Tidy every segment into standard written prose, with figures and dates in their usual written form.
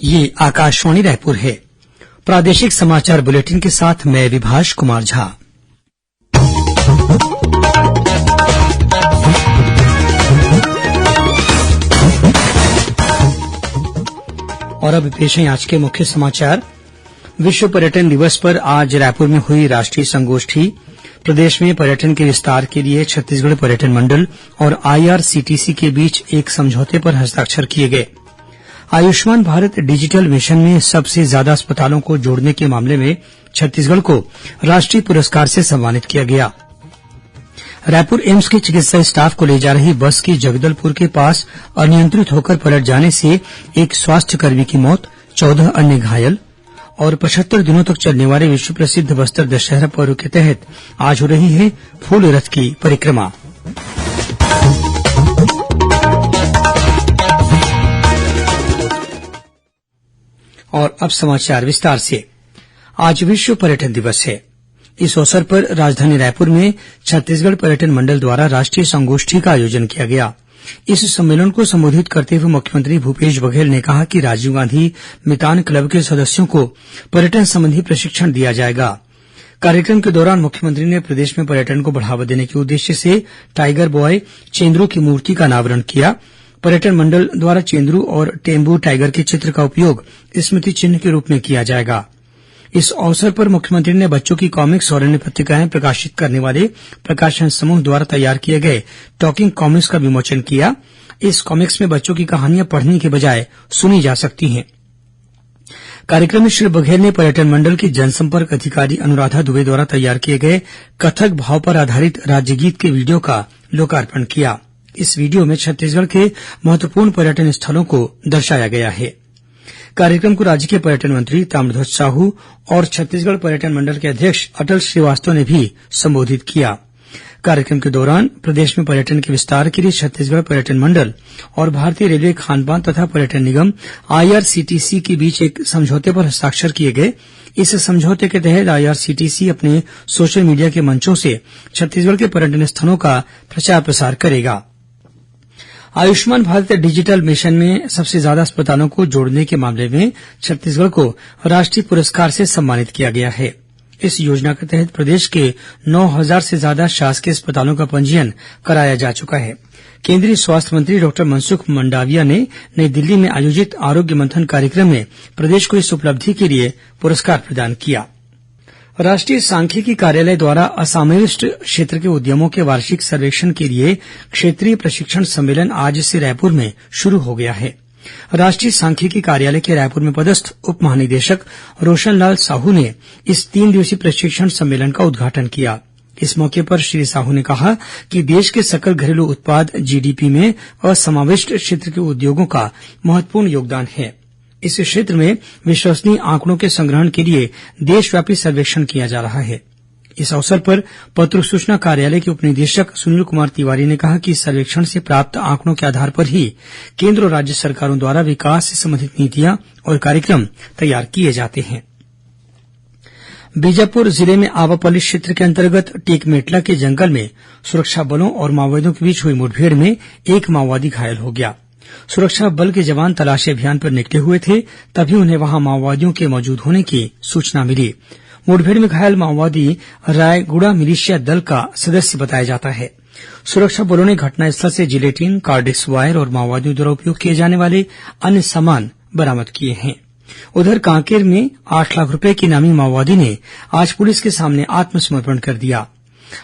ये आकाशवाणी रायपुर है। प्रादेशिक समाचार बुलेटिन के साथ मैं विभाष कुमार झा। और अब पेश है आज के मुख्य समाचार। विश्व पर्यटन दिवस पर आज रायपुर में हुई राष्ट्रीय संगोष्ठी। प्रदेश में पर्यटन के विस्तार के लिए छत्तीसगढ़ पर्यटन मंडल और आईआरसीटीसी के बीच एक समझौते पर हस्ताक्षर किए गए। आयुष्मान भारत डिजिटल मिशन में सबसे ज्यादा अस्पतालों को जोड़ने के मामले में छत्तीसगढ़ को राष्ट्रीय पुरस्कार से सम्मानित किया गया। रायपुर एम्स के चिकित्सा स्टाफ को ले जा रही बस की जगदलपुर के पास अनियंत्रित होकर पलट जाने से एक स्वास्थ्यकर्मी की मौत, 14 अन्य घायल। और 75 दिनों तक चलने वाले विश्व प्रसिद्ध बस्तर दशहरा पर्व के तहत आज हो रही है फूल रथ की परिक्रमा। और अब समाचार विस्तार से। आज विश्व पर्यटन दिवस है। इस अवसर पर राजधानी रायपुर में छत्तीसगढ़ पर्यटन मंडल द्वारा राष्ट्रीय संगोष्ठी का आयोजन किया गया। इस सम्मेलन को संबोधित करते हुए मुख्यमंत्री भूपेश बघेल ने कहा कि राजीव गांधी मितान क्लब के सदस्यों को पर्यटन संबंधी प्रशिक्षण दिया जाएगा। कार्यक्रम के दौरान मुख्यमंत्री ने प्रदेश में पर्यटन को बढ़ावा देने के उद्देश्य से टाइगर बॉय चेंद्रू की मूर्ति का अनावरण किया। पर्यटन मंडल द्वारा चेंद्रू और टेम्बू टाइगर के चित्र का उपयोग स्मृति चिन्ह के रूप में किया जाएगा। इस अवसर पर मुख्यमंत्री ने बच्चों की कॉमिक्स और अन्य पत्रिकाएं प्रकाशित करने वाले प्रकाशन समूह द्वारा तैयार किए गए टॉकिंग कॉमिक्स का विमोचन किया। इस कॉमिक्स में बच्चों की कहानियां पढ़ने के बजाय सुनी जा सकती हैं। कार्यक्रम में श्री बघेल ने पर्यटन मंडल की जनसंपर्क अधिकारी अनुराधा दुबे द्वारा तैयार किए गए कथक भाव पर आधारित राज्य गीत के वीडियो का लोकार्पण किया। इस वीडियो में छत्तीसगढ़ के महत्वपूर्ण पर्यटन स्थलों को दर्शाया गया है। कार्यक्रम को राज्य के पर्यटन मंत्री ताम्रध्वज साहू और छत्तीसगढ़ पर्यटन मंडल के अध्यक्ष अटल श्रीवास्तव ने भी संबोधित किया। कार्यक्रम के दौरान प्रदेश में पर्यटन के विस्तार के लिए छत्तीसगढ़ पर्यटन मंडल और भारतीय रेलवे खानपान तथा पर्यटन निगम आईआरसीटीसी के बीच एक समझौते पर हस्ताक्षर किए गए। इस समझौते के तहत आईआरसीटीसी अपने सोशल मीडिया के मंचों से छत्तीसगढ़ के पर्यटन स्थलों का प्रचार प्रसार करेगा। आयुष्मान भारत डिजिटल मिशन में सबसे ज्यादा अस्पतालों को जोड़ने के मामले में छत्तीसगढ़ को राष्ट्रीय पुरस्कार से सम्मानित किया गया है। इस योजना के तहत प्रदेश के 9,000 से ज्यादा शासकीय अस्पतालों का पंजीयन कराया जा चुका है। केंद्रीय स्वास्थ्य मंत्री डॉक्टर मनसुख मंडाविया ने नई दिल्ली में आयोजित आरोग्य मंथन कार्यक्रम में प्रदेश को इस उपलब्धि के लिए पुरस्कार प्रदान किया। राष्ट्रीय सांख्यिकी कार्यालय द्वारा असमाविष्ट क्षेत्र के उद्यमों के वार्षिक सर्वेक्षण के लिए क्षेत्रीय प्रशिक्षण सम्मेलन आज से रायपुर में शुरू हो गया है। राष्ट्रीय सांख्यिकी कार्यालय के रायपुर में पदस्थ उप महानिदेशक रोशनलाल साहू ने इस 3 दिवसीय प्रशिक्षण सम्मेलन का उद्घाटन किया। इस मौके पर श्री साहू ने कहा कि देश के सकल घरेलू उत्पाद जीडीपी में असमाविष्ट क्षेत्र के उद्योगों का महत्वपूर्ण योगदान है। इस क्षेत्र में विश्वसनीय आंकड़ों के संग्रहण के लिए देशव्यापी सर्वेक्षण किया जा रहा है। इस अवसर पर पत्र सूचना कार्यालय के उपनिदेशक सुनील कुमार तिवारी ने कहा कि इस सर्वेक्षण से प्राप्त आंकड़ों के आधार पर ही केंद्र और राज्य सरकारों द्वारा विकास से संबंधित नीतियां और कार्यक्रम तैयार किए जाते हैं। बीजापुर जिले में आवापल्ली क्षेत्र के अंतर्गत टेकमेटला के जंगल में सुरक्षा बलों और माओवादियों के बीच हुई मुठभेड़ में एक माओवादी घायल हो गया। सुरक्षा बल के जवान तलाशी अभियान पर निकले हुए थे, तभी उन्हें वहां माओवादियों के मौजूद होने की सूचना मिली। मुठभेड़ में घायल माओवादी रायगुड़ा मिलिशिया दल का सदस्य बताया जाता है। सुरक्षा बलों ने घटनास्थल से जिलेटिन, कार्डिक्स वायर और माओवादियों द्वारा उपयोग किए जाने वाले अन्य सामान बरामद किए हैं। उधर कांकेर में 8 लाख रुपए के इनामी माओवादी ने आज पुलिस के सामने आत्मसमर्पण कर दिया।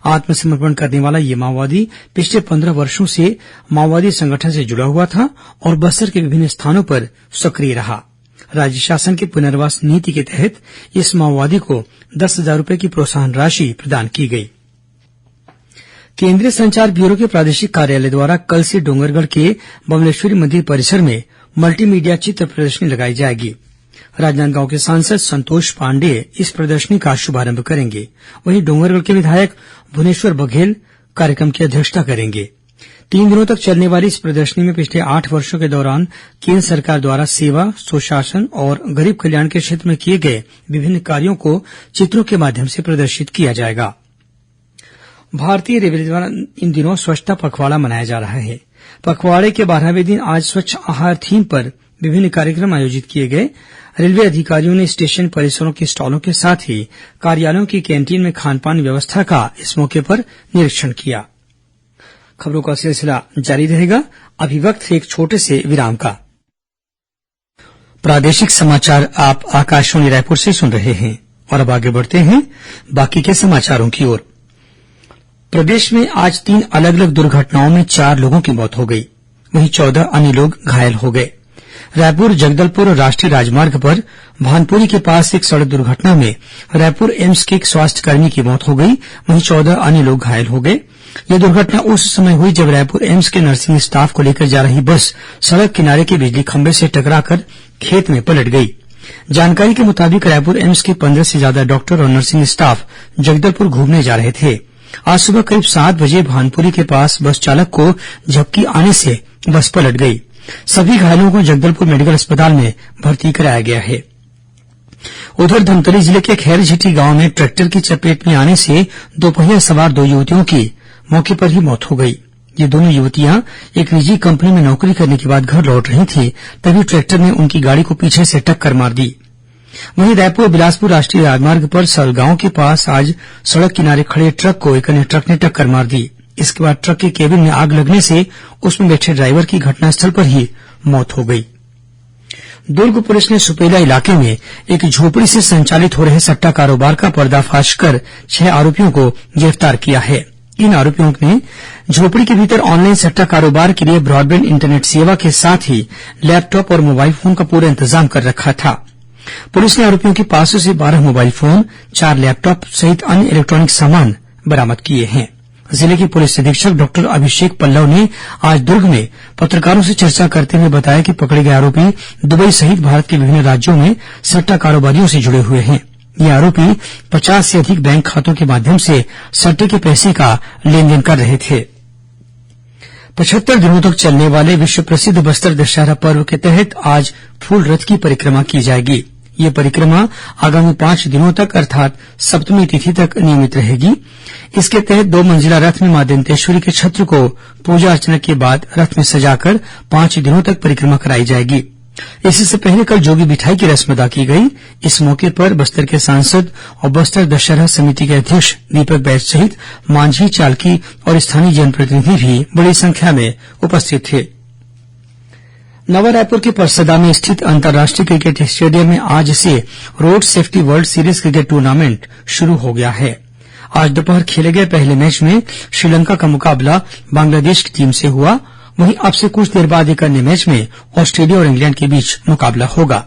आत्मसमर्पण करने वाला ये माओवादी पिछले 15 वर्षों से माओवादी संगठन से जुड़ा हुआ था और बस्तर के विभिन्न स्थानों पर सक्रिय रहा। राज्य शासन की पुनर्वास नीति के तहत इस माओवादी को 10,000 रुपए की प्रोत्साहन राशि प्रदान की गई। केंद्रीय संचार ब्यूरो के प्रादेशिक कार्यालय द्वारा कल से डोंगरगढ़ के बमलेश्वरी मंदिर परिसर में मल्टीमीडिया चित्र प्रदर्शनी लगाई जाएगी। राजनांदगांव के सांसद संतोष पांडेय इस प्रदर्शनी का शुभारंभ करेंगे। वहीं डोंगरगढ़ के विधायक भुवनेश्वर बघेल कार्यक्रम की अध्यक्षता करेंगे। 3 दिनों तक चलने वाली इस प्रदर्शनी में पिछले 8 वर्षों के दौरान केंद्र सरकार द्वारा सेवा, सुशासन और गरीब कल्याण के क्षेत्र में किए गए विभिन्न कार्यों को चित्रों के माध्यम से प्रदर्शित किया जाएगा। भारतीय रेलवे द्वारा इन दिनों स्वच्छता पखवाड़ा मनाया जा रहा है। पखवाड़े के 12वें दिन आज स्वच्छ आहार थीम पर विभिन्न कार्यक्रम आयोजित किए गए। रेलवे अधिकारियों ने स्टेशन परिसरों के स्टॉलों के साथ ही कार्यालयों की कैंटीन में खानपान व्यवस्था का इस मौके पर निरीक्षण किया। खबरों का सिलसिला जारी रहेगा। अभी वक्त एक छोटे से विराम का। प्रादेशिक समाचार आप आकाशवाणी रायपुर से सुन रहे हैं और अब आगे बढ़ते हैं बाकी के समाचारों की ओर। प्रदेश में आज 3 अलग अलग दुर्घटनाओं में 4 लोगों की मौत हो गई, वहीं 14 अन्य लोग घायल हो गए। रायपुर जगदलपुर राष्ट्रीय राजमार्ग पर भानपुरी के पास एक सड़क दुर्घटना में रायपुर एम्स के एक स्वास्थ्यकर्मी की मौत हो गई, वहीं 14 अन्य लोग घायल हो गए। यह दुर्घटना उस समय हुई जब रायपुर एम्स के नर्सिंग स्टाफ को लेकर जा रही बस सड़क किनारे के बिजली खंभे से टकराकर खेत में पलट गई। जानकारी के मुताबिक रायपुर एम्स के 15 से ज्यादा डॉक्टर और नर्सिंग स्टाफ जगदलपुर घूमने जा रहे थे। आज सुबह करीब 7 बजे भानपुरी के पास बस चालक को झपकी आने से बस पलट गई। सभी घायलों को जगदलपुर मेडिकल अस्पताल में भर्ती कराया गया है। उधर धमतरी जिले के खैरझिटी गांव में ट्रैक्टर की चपेट में आने से दोपहिया सवार 2 युवतियों की मौके पर ही मौत हो गई। ये दोनों युवतियां एक निजी कंपनी में नौकरी करने के बाद घर लौट रही थी, तभी ट्रैक्टर ने उनकी गाड़ी को पीछे से टक्कर मार दी। वहीं रायपुर बिलासपुर राष्ट्रीय राजमार्ग पर सरगांव के पास आज सड़क किनारे खड़े ट्रक को एक अन्य ट्रक ने टक्कर मार दी। इसके बाद ट्रक के केबिन में आग लगने से उसमें बैठे ड्राइवर की घटनास्थल पर ही मौत हो गई। दुर्ग पुलिस ने सुपेला इलाके में एक झोपड़ी से संचालित हो रहे सट्टा कारोबार का पर्दाफाश कर 6 आरोपियों को गिरफ्तार किया है। इन आरोपियों ने झोपड़ी के भीतर ऑनलाइन सट्टा कारोबार के लिए ब्रॉडबैंड इंटरनेट सेवा के साथ ही लैपटॉप और मोबाइल फोन का पूरा इंतजाम कर रखा था। पुलिस ने आरोपियों के पास से 12 मोबाइल फोन, 4 लैपटॉप सहित अन्य इलेक्ट्रॉनिक सामान बरामद किए हैं। जिले के पुलिस अधीक्षक डॉक्टर अभिषेक पल्लव ने आज दुर्ग में पत्रकारों से चर्चा करते हुए बताया कि पकड़े गए आरोपी दुबई सहित भारत के विभिन्न राज्यों में सट्टा कारोबारियों से जुड़े हुए हैं। ये आरोपी 50 से अधिक बैंक खातों के माध्यम से सट्टे के पैसे का लेनदेन कर रहे थे। 75 दिनों तक चलने वाले विश्व प्रसिद्ध बस्तर दशहरा पर्व के तहत आज फूल रथ की परिक्रमा की जाएगी। ये परिक्रमा आगामी 5 दिनों तक अर्थात सप्तमी तिथि तक नियमित रहेगी। इसके तहत 2 मंजिला रथ में मां दंतेश्वरी के छत्र को पूजा अर्चना के बाद रथ में सजाकर 5 दिनों तक परिक्रमा कराई जाएगी। इससे पहले कल जोगी बिठाई की रस्म अदा की गई। इस मौके पर बस्तर के सांसद और बस्तर दशहरा समिति के अध्यक्ष दीपक बैज सहित मांझी, चालकी और स्थानीय जनप्रतिनिधि भी बड़ी संख्या में उपस्थित थे। नवा रायपुर के परसदा में स्थित अंतर्राष्ट्रीय क्रिकेट स्टेडियम में आज से road safety world series cricket tournament शुरू हो गया है। आज दोपहर खेले गए पहले मैच में श्रीलंका का मुकाबला बांग्लादेश की टीम से हुआ। वहीं अब से कुछ देर बाद एक अन्य मैच में ऑस्ट्रेलिया और इंग्लैंड के बीच मुकाबला होगा।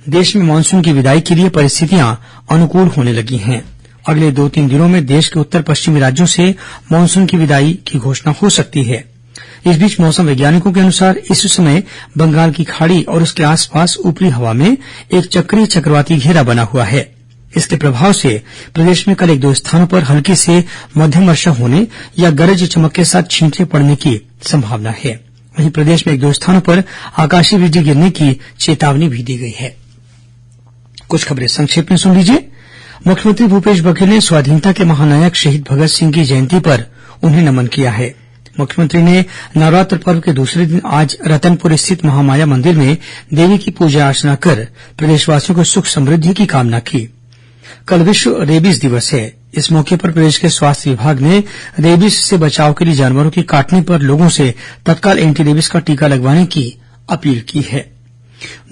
देश में मानसून की विदाई के लिए परिस्थितियां अनुकूल होने लगी हैं। अगले 2-3 दिनों में देश के उत्तर पश्चिमी राज्यों से मानसून की विदाई की घोषणा हो सकती है। इस बीच मौसम वैज्ञानिकों के अनुसार इस समय बंगाल की खाड़ी और उसके आसपास ऊपरी हवा में एक चक्रीय चक्रवाती घेरा बना हुआ है। इसके प्रभाव से प्रदेश में कल 1-2 स्थानों पर हल्की से मध्यम वर्षा होने या गरज चमक के साथ छींटे पड़ने की संभावना है। वहीं प्रदेश में 1-2 स्थानों पर आकाशीय बिजली गिरने की चेतावनी भी दी गई है। कुछ खबरें संक्षेप में सुन लीजिए। मुख्यमंत्री भूपेश बघेल ने स्वाधीनता के महानायक शहीद भगत सिंह की जयंती पर उन्हें नमन किया है। मुख्यमंत्री ने नवरात्र पर्व के दूसरे दिन आज रतनपुर स्थित महामाया मंदिर में देवी की पूजा अर्चना कर प्रदेशवासियों को सुख समृद्धि की कामना की। कल विश्व रेबीज दिवस है। इस मौके पर प्रदेश के स्वास्थ्य विभाग ने रेबीज से बचाव के लिए जानवरों के काटने पर लोगों से तत्काल एंटी रेबीज का टीका लगवाने की अपील की है।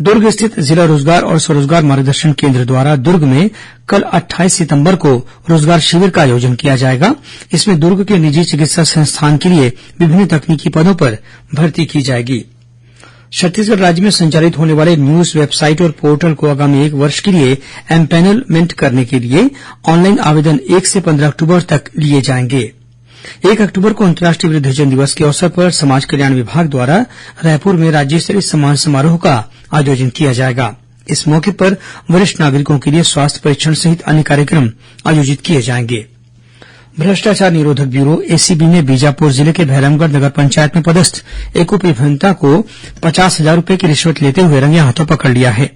दुर्ग स्थित जिला रोजगार और स्वरोजगार मार्गदर्शन केंद्र द्वारा दुर्ग में कल 28 सितंबर को रोजगार शिविर का आयोजन किया जाएगा। इसमें दुर्ग के निजी चिकित्सा संस्थान के लिए विभिन्न तकनीकी पदों पर भर्ती की जाएगी। छत्तीसगढ़ राज्य में संचालित होने वाले न्यूज वेबसाइट और पोर्टल को आगामी 1 वर्ष के लिए एम्पैनलमेंट करने के लिए ऑनलाइन आवेदन 1 से 15 अक्टूबर तक लिए जाएंगे। 1 अक्टूबर को अंतर्राष्ट्रीय वृद्धजन दिवस के अवसर पर समाज कल्याण विभाग द्वारा रायपुर में राज्य स्तरीय सम्मान समारोह का आयोजन किया जाएगा। इस मौके पर वरिष्ठ नागरिकों के लिए स्वास्थ्य परीक्षण सहित अन्य कार्यक्रम आयोजित किए जाएंगे। भ्रष्टाचार निरोधक ब्यूरो एसीबी ने बीजापुर जिले के भैरमगढ़ नगर पंचायत में पदस्थ एक उप अभियंता को 50,000 रूपये की रिश्वत लेते हुए रंगे हाथों पकड़ लिया है।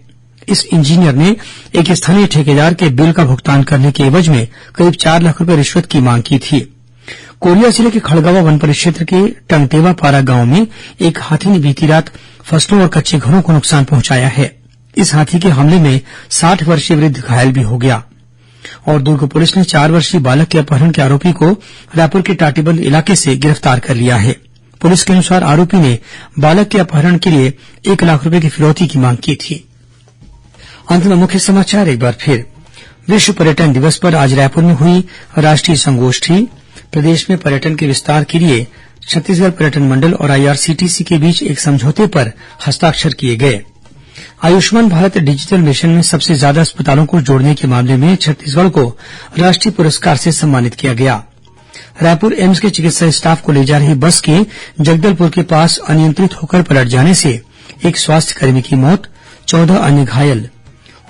इस इंजीनियर ने एक स्थानीय ठेकेदार के बिल का भुगतान करने के एवज में करीब 4 लाख रूपये रिश्वत की मांग की थी। कोरिया जिले के खड़गवां वन परिक्षेत्र के टंगटेवा पारा गांव में एक हाथी ने बीती रात फसलों और कच्चे घरों को नुकसान पहुंचाया है। इस हाथी के हमले में 60 वर्षीय वृद्ध घायल भी हो गया। और दुर्ग पुलिस ने 4 वर्षीय बालक के अपहरण के आरोपी को रायपुर के टाटीबंध इलाके से गिरफ्तार कर लिया है। पुलिस के अनुसार आरोपी ने बालक के अपहरण के लिए 1 लाख रूपये की फिरौती की मांग की थी। अंत में मुख्य समाचार एक बार फिर। विश्व पर्यटन दिवस पर आज रायपुर में हुई राष्ट्रीय संगोष्ठी। प्रदेश में पर्यटन के विस्तार के लिए छत्तीसगढ़ पर्यटन मंडल और आईआरसीटीसी के बीच एक समझौते पर हस्ताक्षर किए गए। आयुष्मान भारत डिजिटल मिशन में सबसे ज्यादा अस्पतालों को जोड़ने के मामले में छत्तीसगढ़ को राष्ट्रीय पुरस्कार से सम्मानित किया गया। रायपुर एम्स के चिकित्सा स्टाफ को ले जा रही बस के जगदलपुर के पास अनियंत्रित होकर पलट जाने से एक स्वास्थ्यकर्मी की मौत, 14 अन्य घायल।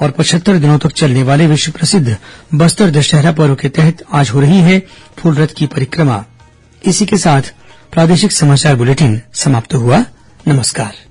और 75 दिनों तक चलने वाले विश्व प्रसिद्ध बस्तर दशहरा पर्व के तहत आज हो रही है फूल रथ की परिक्रमा। इसी के साथ प्रादेशिक समाचार बुलेटिन समाप्त हुआ। नमस्कार।